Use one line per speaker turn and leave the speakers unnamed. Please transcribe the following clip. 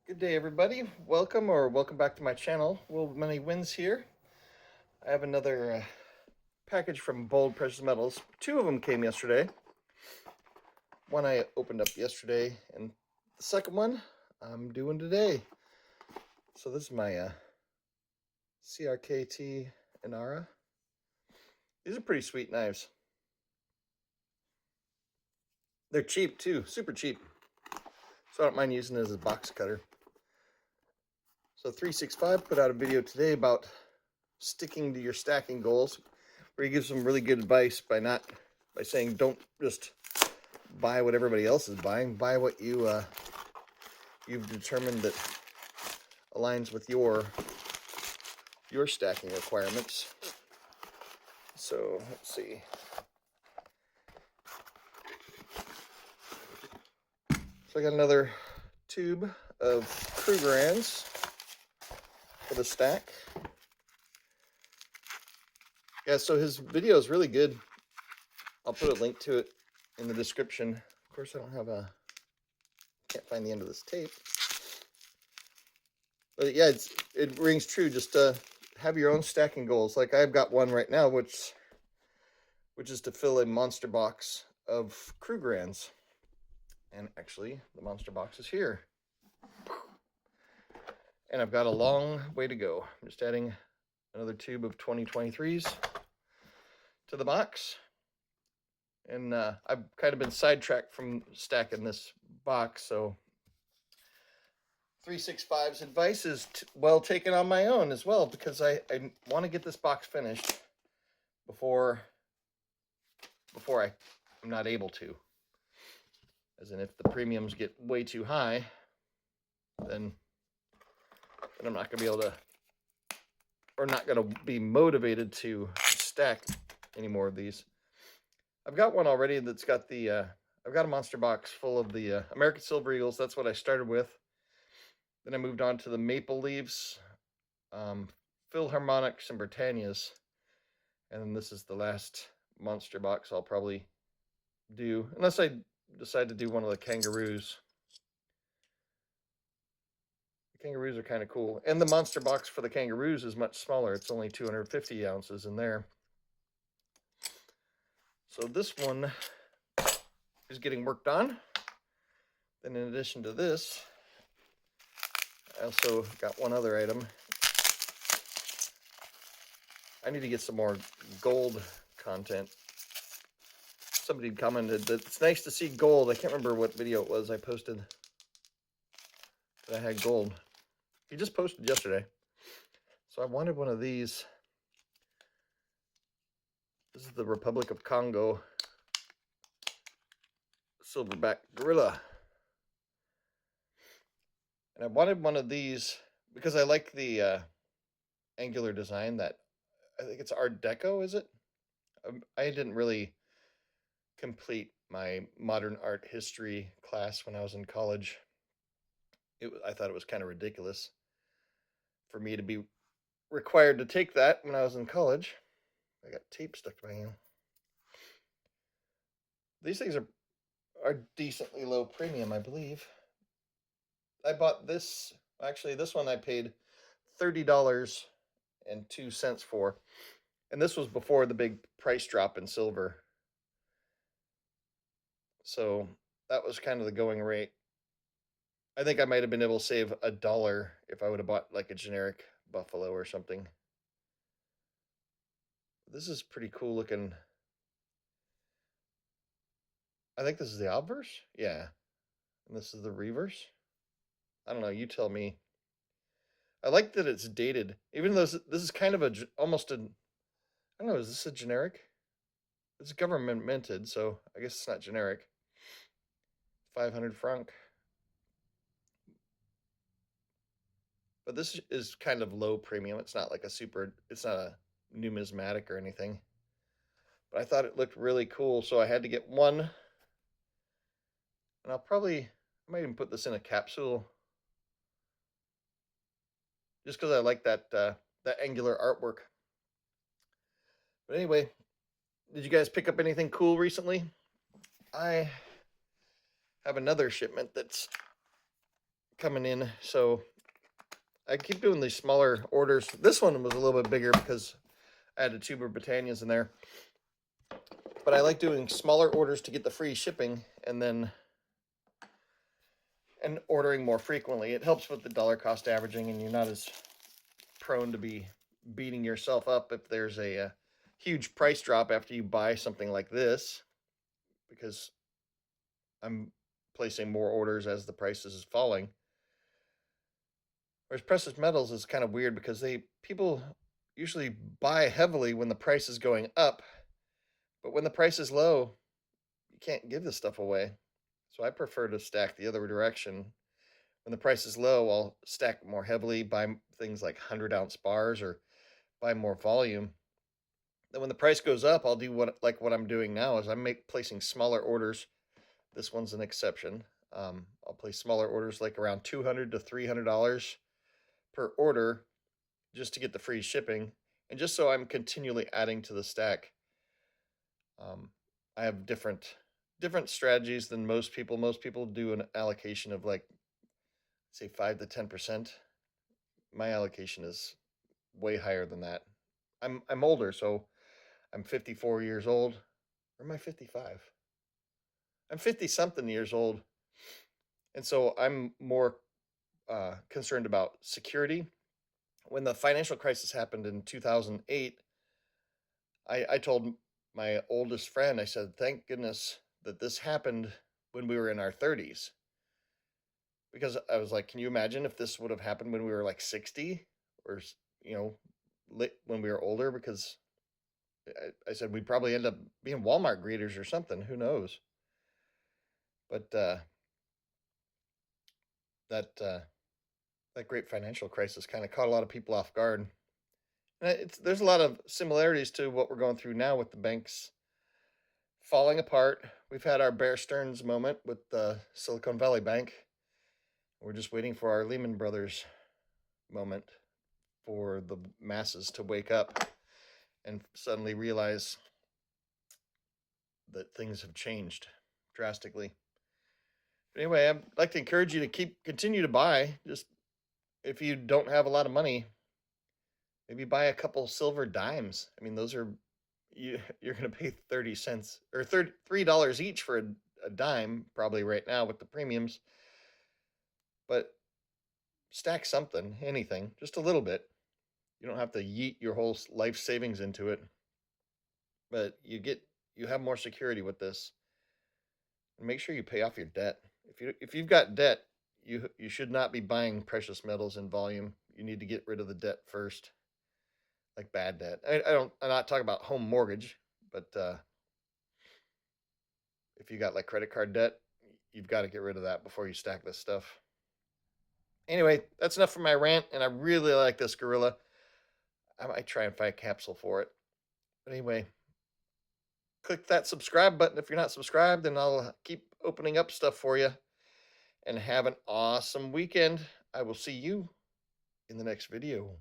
Good day, everybody. Welcome back to my channel. Will Many Wins here. I have another package from Bold Precious Metals. Two of them came yesterday. One I opened up yesterday, and the second one I'm doing today. So this is my CRKT Inara. These are pretty sweet knives. They're cheap too, super cheap. So I don't mind using it as a box cutter. So 365 put out a video today about sticking to your stacking goals, where he gives some really good advice by saying don't just buy what everybody else is buying. Buy what you've determined that aligns with your stacking requirements. So let's see. So I got another tube of Krugerrands for the stack. Yeah, so his video is really good. I'll put a link to it in the description. Of course, I don't have can't find the end of this tape. But yeah, it rings true. Just have your own stacking goals. Like I've got one right now, which is to fill a monster box of Krugerrands. And actually, the monster box is here. And I've got a long way to go. I'm just adding another tube of 2023s to the box. And I've kind of been sidetracked from stacking this box, so 365's advice is well taken on my own as well, because I want to get this box finished before I'm not able to. As in, if the premiums get way too high, then I'm not going to be able to, or not going to be motivated to stack any more of these. I've got one already that's got the, I've got a monster box full of the American Silver Eagles. That's what I started with. Then I moved on to the Maple Leaves, Philharmonics, and Britannias. And then this is the last monster box I'll probably do, unless I decide to do one of the Kangaroos. The Kangaroos are kind of cool. And the monster box for the Kangaroos is much smaller. It's only 250 ounces in there. So this one is getting worked on. Then in addition to this, I also got one other item. I need to get some more gold content. Somebody commented that it's nice to see gold. I can't remember what video it was I posted that I had gold. He just posted yesterday. So I wanted one of these. This is the Republic of Congo Silverback Gorilla. And I wanted one of these because I like the angular design. That I think it's Art Deco, is it? I didn't really complete my modern art history class when I was in college. I thought it was kind of ridiculous for me to be required to take that when I was in college. I got tape stuck to my hand. These things are decently low premium, I believe. I bought this, actually this one I paid $30.02 for. And this was before the big price drop in silver. So that was kind of the going rate. I think I might have been able to save $1 if I would have bought like a generic Buffalo or something. This is pretty cool looking. I think this is the obverse. Yeah. And this is the reverse. I don't know. You tell me. I like that it's dated, even though this is kind of almost a, I don't know, is this a generic? It's government minted, so I guess it's not generic. 500 franc. But this is kind of low premium. It's not like it's not a numismatic or anything. But I thought it looked really cool, so I had to get one. And I might even put this in a capsule. Just because I like that angular artwork. But anyway, did you guys pick up anything cool recently? I have another shipment that's coming in, so I keep doing these smaller orders. This one was a little bit bigger because I had a tube of Britannias in there. But I like doing smaller orders to get the free shipping and ordering more frequently. It helps with the dollar cost averaging, and you're not as prone to be beating yourself up if there's a huge price drop after you buy something like this, because I'm placing more orders as the price is falling. Whereas precious metals is kind of weird because people usually buy heavily when the price is going up, but when the price is low, you can't give this stuff away. So I prefer to stack the other direction. When the price is low, I'll stack more heavily, buy things like 100-ounce bars or buy more volume. Then when the price goes up, I'll do what I'm doing now is I'm placing smaller orders. This one's an exception. I'll place smaller orders like around $200 to $300 per order just to get the free shipping, and just so I'm continually adding to the stack. I have different strategies than most people. Most people do an allocation of like say 5 to 10%. My allocation is way higher than that. I'm older, so I'm 54 years old. Or am I 55? I'm 50 something years old. And so I'm more concerned about security. When the financial crisis happened in 2008, I told my oldest friend, I said, thank goodness that this happened when we were in our 30s. Because I was like, can you imagine if this would have happened when we were like 60 or, you know, when we were older? Because I said we'd probably end up being Walmart greeters or something. Who knows? But that great financial crisis kind of caught a lot of people off guard. And there's a lot of similarities to what we're going through now with the banks falling apart. We've had our Bear Stearns moment with the Silicon Valley Bank. We're just waiting for our Lehman Brothers moment for the masses to wake up and suddenly realize that things have changed drastically. But anyway, I'd like to encourage you to continue to buy. Just if you don't have a lot of money, maybe buy a couple silver dimes. I mean, those are you're going to pay 30 cents or $3 each for a dime probably right now with the premiums. But stack something, anything, just a little bit. You don't have to yeet your whole life savings into it, but you have more security with this. And make sure you pay off your debt. If you've got debt, you should not be buying precious metals in volume. You need to get rid of the debt first, like bad debt. I'm not talking about home mortgage, but if you got like credit card debt, you've got to get rid of that before you stack this stuff. Anyway, that's enough for my rant, and I really like this gorilla. I might try and find a capsule for it. But anyway, click that subscribe button if you're not subscribed, and I'll keep opening up stuff for you. And have an awesome weekend. I will see you in the next video.